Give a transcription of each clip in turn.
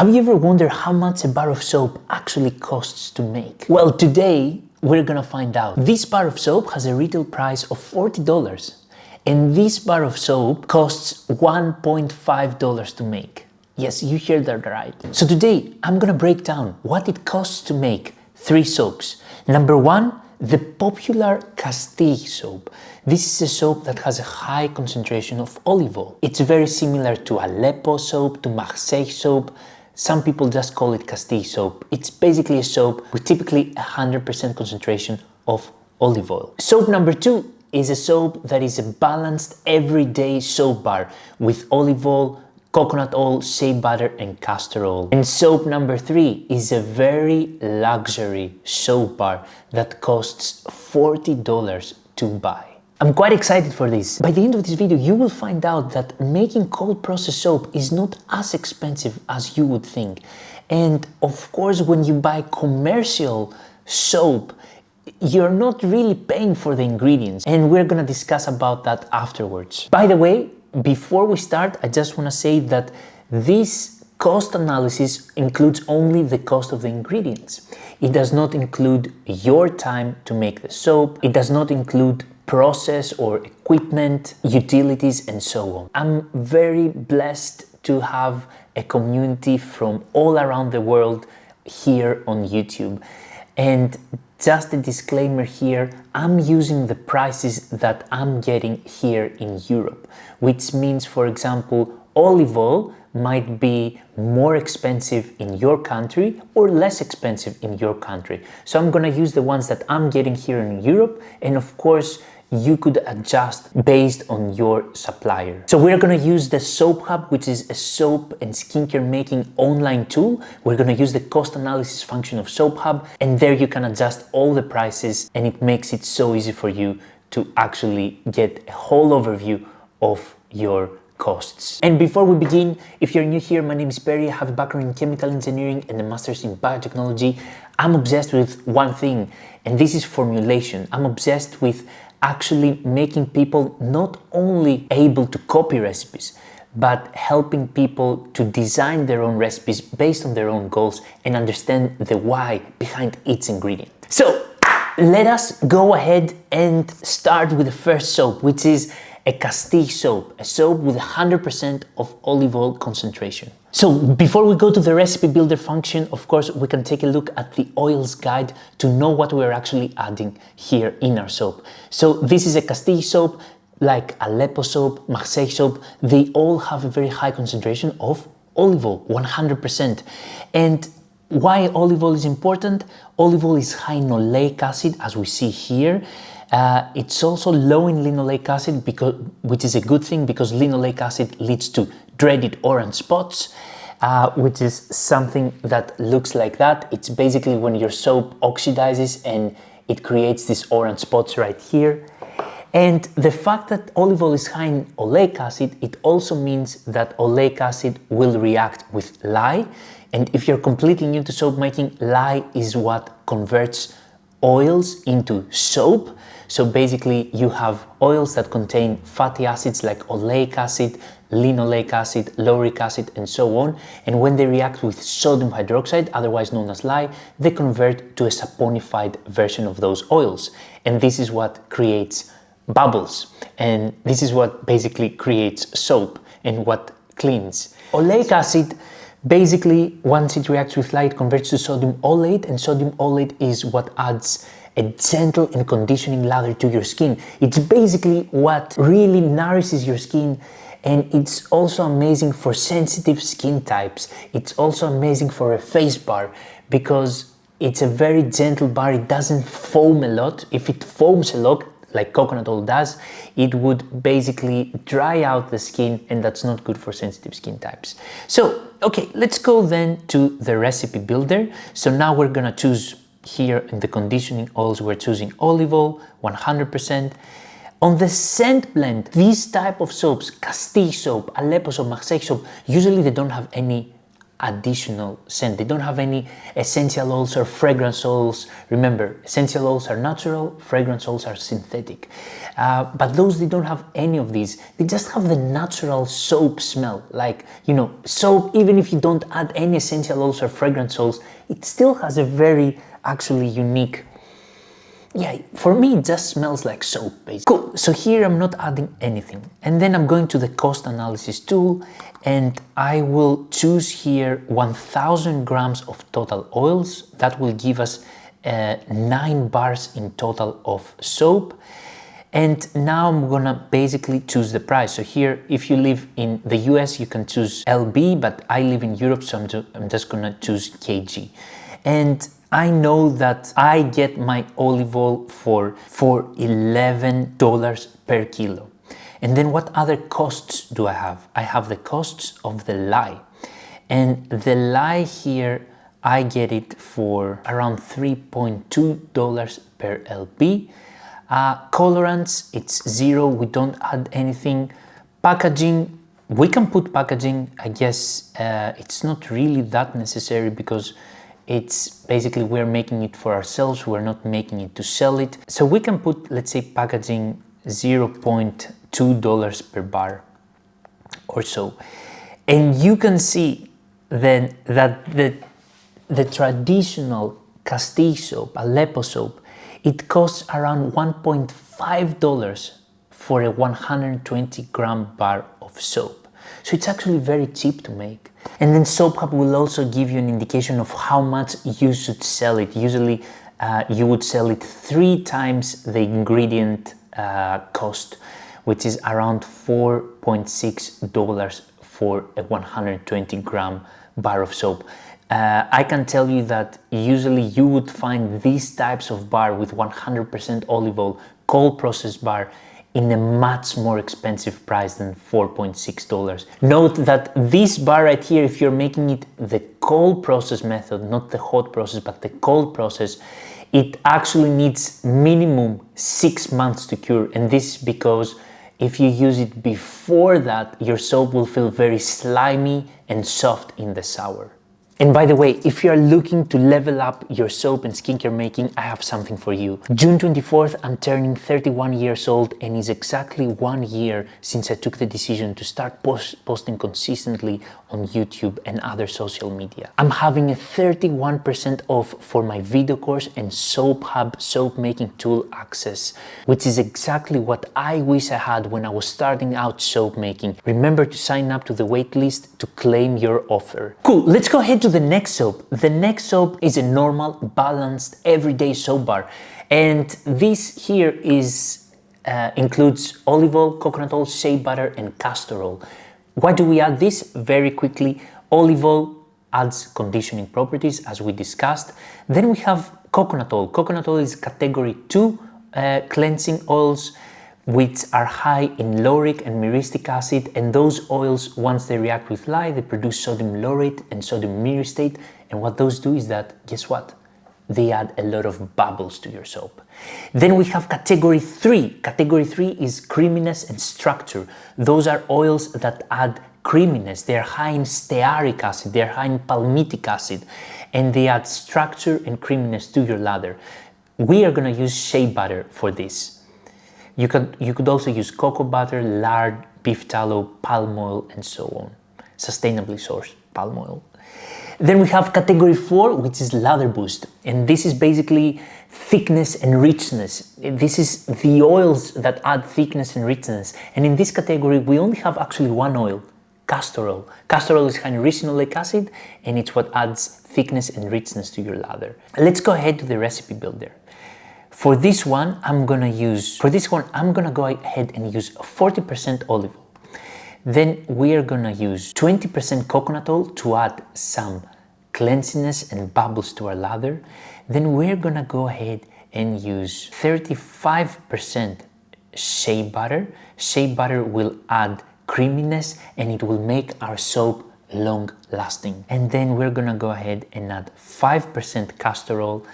Have you ever wondered how much a bar of soap actually costs to make? Well, today we're gonna find out. This bar of soap has a retail price of $40, and this bar of soap costs $1.5 to make. Yes, you heard that right. So today I'm gonna break down what it costs to make 3 soaps. Number 1, the popular Castile soap. This is a soap that has a high concentration of olive oil. It's very similar to Aleppo soap, to Marseille soap. Some people just call it Castile soap. It's basically a soap with typically 100% concentration of olive oil. Soap number 2 is a soap that is a balanced everyday soap bar with olive oil, coconut oil, shea butter and castor oil. And soap number 3 is a very luxury soap bar that costs $40 to buy. I'm quite excited for this. By the end of this video, you will find out that making cold process soap is not as expensive as you would think. And of course, when you buy commercial soap, you're not really paying for the ingredients. And we're gonna discuss about that afterwards. By the way, before we start, I just want to say that this cost analysis includes only the cost of the ingredients. It does not include your time to make the soap. It does not include process or equipment, utilities, and so on. I'm very blessed to have a community from all around the world here on YouTube. And just a disclaimer here, I'm using the prices that I'm getting here in Europe, which means, for example, olive oil might be more expensive in your country or less expensive in your country. So I'm gonna use the ones that I'm getting here in Europe, and of course, you could adjust based on your supplier. So we're gonna use the Soap Hub, which is a soap and skincare making online tool. We're gonna use the cost analysis function of Soap Hub, and there you can adjust all the prices, and it makes it so easy for you to actually get a whole overview of your costs. And before we begin, if you're new here, my name is Perry. I have a background in chemical engineering and a master's in biotechnology. I'm obsessed with one thing, and this is formulation. I'm obsessed with actually making people not only able to copy recipes, but helping people to design their own recipes based on their own goals and understand the why behind each ingredient. So let us go ahead and start with the first soap, which is a Castile soap, a soap with 100% of olive oil concentration. So before we go to the recipe builder function, of course, we can take a look at the oils guide to know what we're actually adding here in our soap. So this is a Castile soap, like Aleppo soap, Marseille soap. They all have a very high concentration of olive oil, 100%. And why olive oil is important? Olive oil is high in oleic acid, as we see here. It's also low in linoleic acid, which is a good thing because linoleic acid leads to dreaded orange spots, which is something that looks like that. It's basically when your soap oxidizes and it creates these orange spots right here. And the fact that olive oil is high in oleic acid, it also means that oleic acid will react with lye. And if you're completely new to soap making, lye is what converts oils into soap. So basically you have oils that contain fatty acids like oleic acid, linoleic acid, lauric acid, and so on. And when they react with sodium hydroxide, otherwise known as lye, they convert to a saponified version of those oils. And this is what creates bubbles. And this is what basically creates soap and what cleans. Oleic acid, basically, once it reacts with lye, it converts to sodium oolate, and sodium oolate is what adds a gentle and conditioning lather to your skin. It's basically what really nourishes your skin, and it's also amazing for sensitive skin types. It's also amazing for a face bar because it's a very gentle bar. It doesn't foam a lot. If it foams a lot, like coconut oil does, it would basically dry out the skin, and that's not good for sensitive skin types. So, okay, let's go then to the recipe builder. So now we're gonna choose here in the conditioning oils, we're choosing olive oil, 100%. On the scent blend, these type of soaps, Castile soap, Aleppo soap, Marseille soap, usually they don't have any additional scent. They don't have any essential oils or fragrance oils. Remember, essential oils are natural, fragrance oils are synthetic. But those, they don't have any of these. They just have the natural soap smell. Like, you know, soap, even if you don't add any essential oils or fragrance oils, it still has a very actually unique, yeah, for me it just smells like soap basically. Cool, so here I'm not adding anything. And then I'm going to the cost analysis tool, and I will choose here 1000 grams of total oils. That will give us 9 bars in total of soap. And now I'm gonna basically choose the price. So here, if you live in the US, you can choose LB, but I live in Europe, so I'm just gonna choose kg. And I know that I get my olive oil for $11 per kilo. And then what other costs do I have? I have the costs of the lye. And the lye here, I get it for around $3.2 per LB. Colorants, it's 0, we don't add anything. Packaging, we can put packaging, I guess it's not really that necessary because it's basically we're making it for ourselves, we're not making it to sell it. So we can put, let's say, packaging $0.2 per bar or so. And you can see then that the traditional Castile soap, Aleppo soap, it costs around $1.5 for a 120 gram bar of soap. So it's actually very cheap to make. And then Soap Hub will also give you an indication of how much you should sell it. Usually you would sell it 3 times the ingredient cost, which is around $4.6 for a 120 gram bar of soap. I can tell you that usually you would find these types of bar with 100% olive oil, cold processed bar, in a much more expensive price than $4.6. Note that this bar right here, if you're making it the cold process method, not the hot process, but the cold process, it actually needs minimum 6 months to cure. And this is because if you use it before that, your soap will feel very slimy and soft in the shower. And by the way, if you're looking to level up your soap and skincare making, I have something for you. June 24th, I'm turning 31 years old, and it's exactly 1 year since I took the decision to start posting consistently on YouTube and other social media. I'm having a 31% off for my video course and Soap Hub soap making tool access, which is exactly what I wish I had when I was starting out soap making. Remember to sign up to the waitlist to claim your offer. Cool, let's go ahead to the next soap. The next soap is a normal, balanced, everyday soap bar. And this here is includes olive oil, coconut oil, shea butter, and castor oil. Why do we add this? Very quickly, olive oil adds conditioning properties, as we discussed. Then we have coconut oil. Coconut oil is category 2 cleansing oils, which are high in lauric and myristic acid, and those oils, once they react with lye, they produce sodium laurate and sodium myristate, and what those do is that, guess what? They add a lot of bubbles to your soap. Then we have category 3. Category 3 is creaminess and structure. Those are oils that add creaminess. They are high in stearic acid, they are high in palmitic acid, and they add structure and creaminess to your lather. We are going to use shea butter for this. You could also use cocoa butter, lard, beef tallow, palm oil, and so on. Sustainably sourced palm oil. Then we have category 4, which is lather boost. And this is basically thickness and richness. This is the oils that add thickness and richness. And in this category, we only have actually one oil, castor oil. Castor oil is high in ricinoleic acid, and it's what adds thickness and richness to your lather. Let's go ahead to the recipe builder. For this one, I'm gonna go ahead and use 40% olive oil. Then we are gonna use 20% coconut oil to add some cleansiness and bubbles to our lather. Then we're gonna go ahead and use 35% shea butter. Shea butter will add creaminess and it will make our soap long lasting. And then we're gonna go ahead and add 5% castor oil,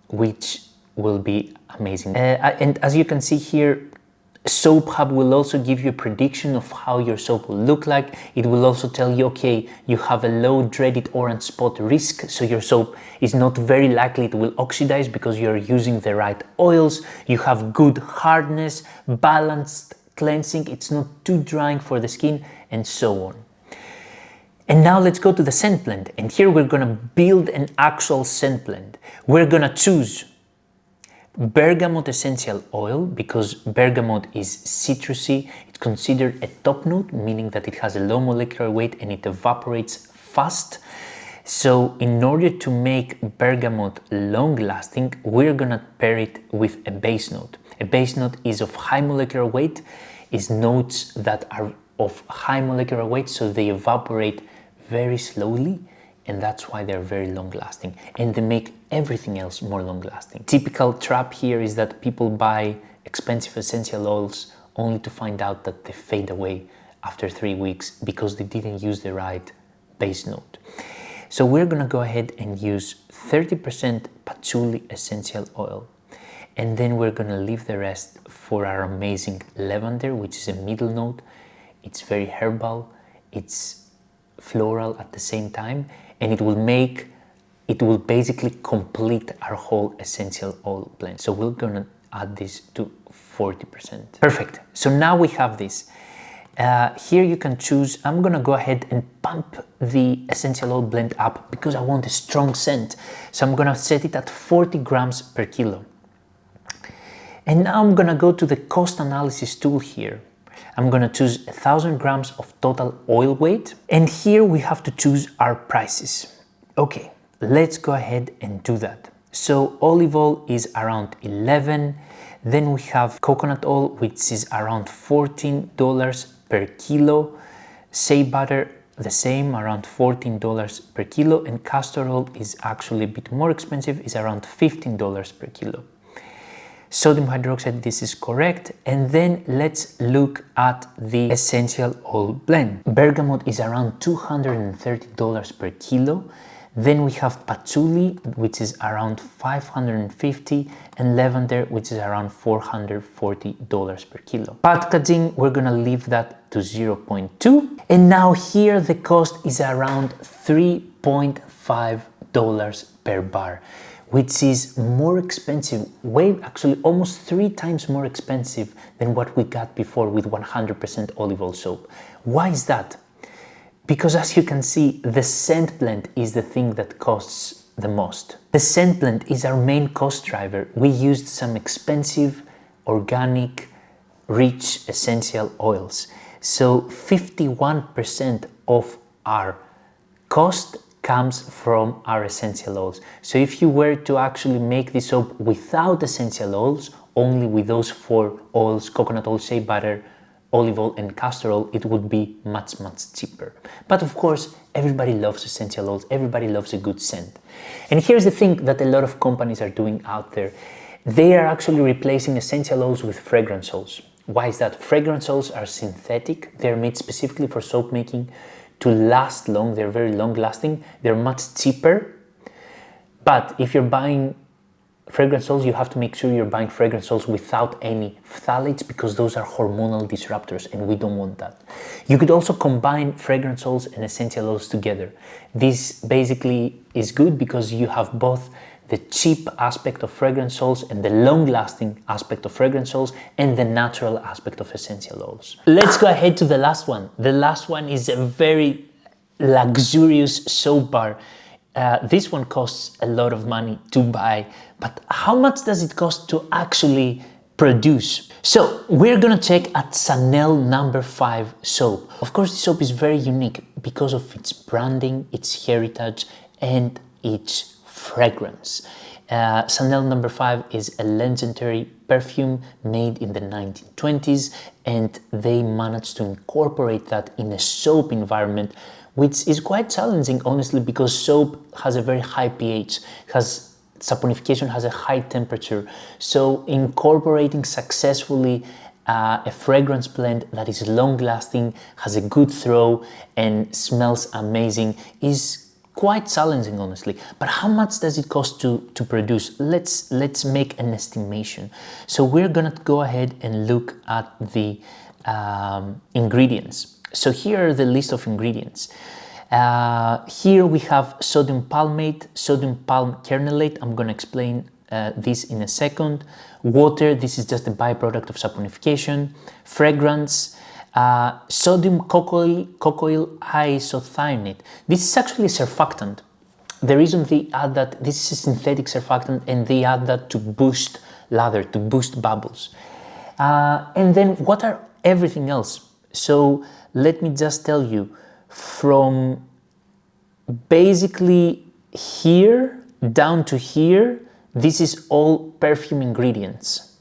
which will be amazing. And as you can see here, Soap Hub will also give you a prediction of how your soap will look like. It will also tell you, okay, you have a low dreaded orange spot risk, so your soap is not very likely it will oxidize because you're using the right oils. You have good hardness, balanced cleansing, it's not too drying for the skin, and so on. And now let's go to the scent blend. And here we're gonna build an actual scent blend. We're gonna choose bergamot essential oil because bergamot is citrusy. It's considered a top note, meaning that it has a low molecular weight and it evaporates fast. So in order to make bergamot long lasting, we're gonna pair it with a base note. A base note is of high molecular weight, is notes that are of high molecular weight, so they evaporate very slowly, and that's why they're very long lasting, and they make everything else more long lasting. Typical trap here is that people buy expensive essential oils only to find out that they fade away after 3 weeks because they didn't use the right base note. So we're gonna go ahead and use 30% patchouli essential oil, and then we're gonna leave the rest for our amazing lavender, which is a middle note. It's very herbal, it's floral at the same time, and it will basically complete our whole essential oil blend. So we're gonna add this to 40%. Perfect. So now we have this. Here you can choose, I'm gonna go ahead and pump the essential oil blend up because I want a strong scent. So I'm gonna set it at 40 grams per kilo. And now I'm gonna go to the cost analysis tool here. I'm gonna choose 1,000 grams of total oil weight. And here we have to choose our prices. Okay, let's go ahead and do that. So olive oil is around 11. Then we have coconut oil, which is around $14 per kilo. Shea butter, the same, around $14 per kilo. And castor oil is actually a bit more expensive, is around $15 per kilo. Sodium hydroxide, this is correct. And then let's look at the essential oil blend. Bergamot is around $230 per kilo. Then we have patchouli, which is around $550, and lavender, which is around $440 per kilo. Packaging, we're gonna leave that to 0.2. And now here the cost is around $3.5 per bar, which is more expensive, actually almost 3 times more expensive than what we got before with 100% olive oil soap. Why is that? Because as you can see, the scent blend is the thing that costs the most. The scent blend is our main cost driver. We used some expensive, organic, rich essential oils. So 51% of our cost comes from our essential oils. So if you were to actually make this soap without essential oils, only with those 4 oils, coconut oil, shea butter, olive oil and castor oil, it would be much cheaper. But of course, everybody loves essential oils, everybody loves a good scent. And here's the thing that a lot of companies are doing out there. They are actually replacing essential oils with fragrance oils. Why is that? Fragrance oils are synthetic, they're made specifically for soap making to last long, they're very long lasting, they're much cheaper. But if you're buying fragrance oils, you have to make sure you're buying fragrance oils without any phthalates because those are hormonal disruptors and we don't want that. You could also combine fragrance oils and essential oils together. This basically is good because you have both the cheap aspect of fragrance oils and the long-lasting aspect of fragrance oils and the natural aspect of essential oils. Let's go ahead to the last one. The last one is a very luxurious soap bar. This one costs a lot of money to buy, but how much does it cost to actually produce? So we're gonna check at Chanel No. 5 soap. Of course, this soap is very unique because of its branding, its heritage, and its fragrance. Chanel No. 5 is a legendary perfume made in the 1920s, and they managed to incorporate that in a soap environment, which is quite challenging, honestly, because soap has a very high pH, saponification has a high temperature. So incorporating successfully a fragrance blend that is long lasting, has a good throw, and smells amazing is quite challenging, honestly. But how much does it cost to produce? Let's make an estimation. So we're gonna go ahead and look at the ingredients. So here are the list of ingredients. Here we have sodium palmate, sodium palm kernelate. I'm gonna explain this in a second. Water, this is just a byproduct of saponification. Fragrance, sodium cocoyl isothiamate. This is actually a surfactant. The reason they add that, this is a synthetic surfactant, and they add that to boost lather, to boost bubbles. And then what are everything else? So let me just tell you, from basically here down to here, this is all perfume ingredients.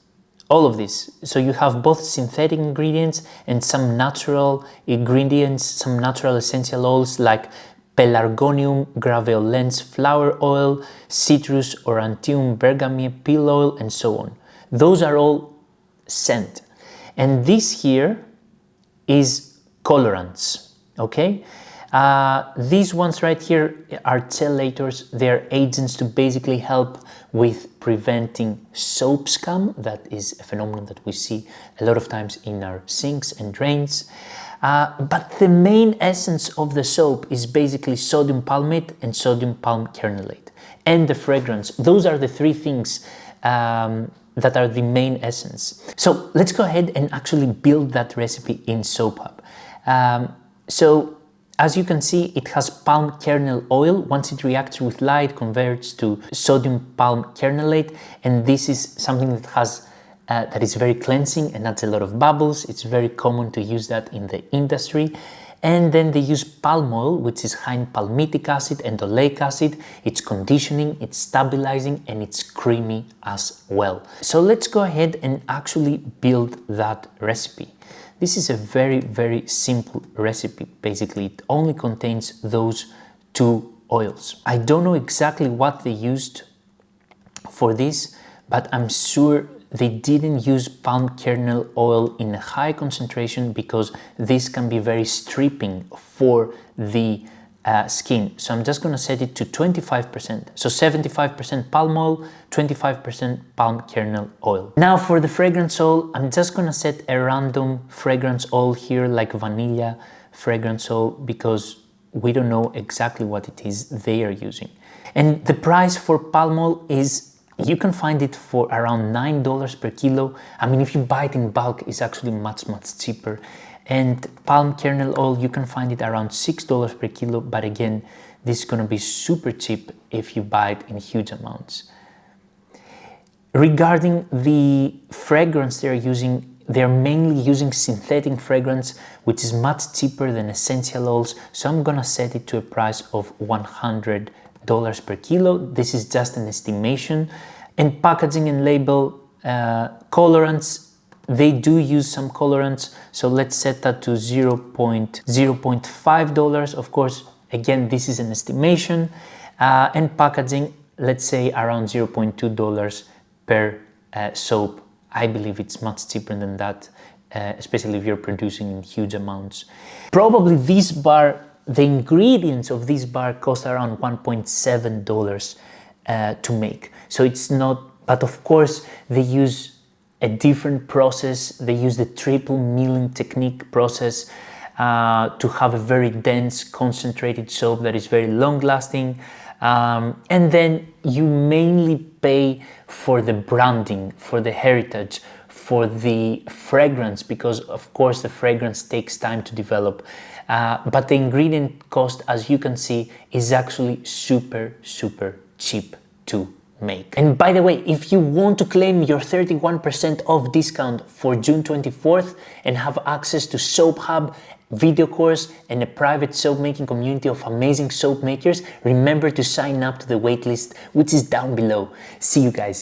All of this. So you have both synthetic ingredients and some natural ingredients, some natural essential oils like pelargonium graveolens flower oil, citrus aurantium bergamia peel oil, and so on. Those are all scent. And this here is colorants, okay? These ones right here are chelators. They're agents to basically help with preventing soap scum. That is a phenomenon that we see a lot of times in our sinks and drains. But the main essence of the soap is basically sodium palmate and sodium palm kernelate. And the fragrance. Those are the three things that are the main essence. So let's go ahead and actually build that recipe in SoapHub. So as you can see, it has palm kernel oil. Once it reacts with light, converts to sodium palm kernelate, and this is something that has that is very cleansing and adds a lot of bubbles. It's very common to use that in the industry. And then they use palm oil, which is high in palmitic acid and oleic acid. It's conditioning, it's stabilizing, and it's creamy as well. So let's go ahead and actually build that recipe. This is a very, very simple recipe. Basically, it only contains those two oils. I don't know exactly what they used for this, but I'm sure they didn't use palm kernel oil in a high concentration because this can be very stripping for the skin. So I'm just gonna set it to 25%. So 75% palm oil, 25% palm kernel oil. Now for the fragrance oil, I'm just gonna set a random fragrance oil here, like vanilla fragrance oil, because we don't know exactly what it is they are using. And the price for palm oil is, you can find it for around $9 per kilo. I mean, if you buy it in bulk, it's actually much cheaper. And palm kernel oil, you can find it around $6 per kilo, but again, this is gonna be super cheap if you buy it in huge amounts. Regarding the fragrance they're using, they're mainly using synthetic fragrance, which is much cheaper than essential oils. So I'm gonna set it to a price of $100 per kilo. This is just an estimation. And packaging and label, colorants, they do use some colorants, so let's set that to $0.5. Of course, again, this is an estimation. And packaging, let's say around $0.2 per soap. I believe it's much cheaper than that, especially if you're producing in huge amounts. Probably this bar, the ingredients of this bar cost around $1.7 to make. So it's not, but of course they use a different process. They use the triple milling technique process to have a very dense, concentrated soap that is very long lasting. And then you mainly pay for the branding, for the heritage, for the fragrance, because of course the fragrance takes time to develop. But the ingredient cost, as you can see, is actually super cheap to make. And by the way, if you want to claim your 31% off discount for June 24th and have access to SoapHub video course and a private soap making community of amazing soap makers, remember to sign up to the waitlist, which is down below. See you guys.